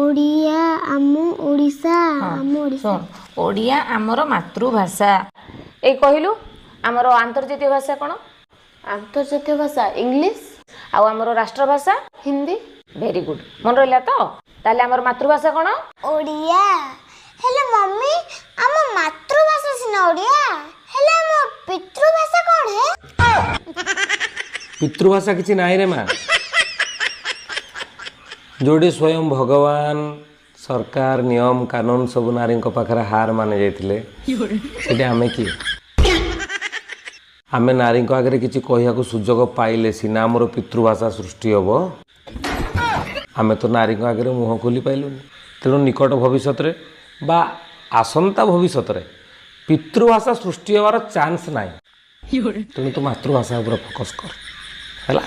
ओडिया आम ओडिशा आम ओडिशा सुन ओडिया आमर मातृभाषा ए कहलु आमर अंतर्जातीय भाषा कौन अंतर्जातीय भाषा इंग्लिश आउ आमर राष्ट्रभाषा हिंदी वेरी गुड मन रहा तो ताले आमर मातृभाषा कौन ओडिया हेले मम्मी आम मातृभाषा सिना ओडिया हेले आम पितृभाषा कौन है पितृभाषा किसी ना रे माँ जोड़ी स्वयं भगवान सरकार नियम कानून सब नारी पाखरे हार माने जाते आमे किए आमे नारी आगे किसी कहू सुजोग पाइले सीना आमर पितृभाषा सृष्टि हम आमे तो नारी आगे मुह खोली पाइलुनि तेणु निकट भविष्य बा आसंता भविष्य पितृभाषा सृष्टि होवार चांस ना तेणु तो मातृभाषा फोकस कर है।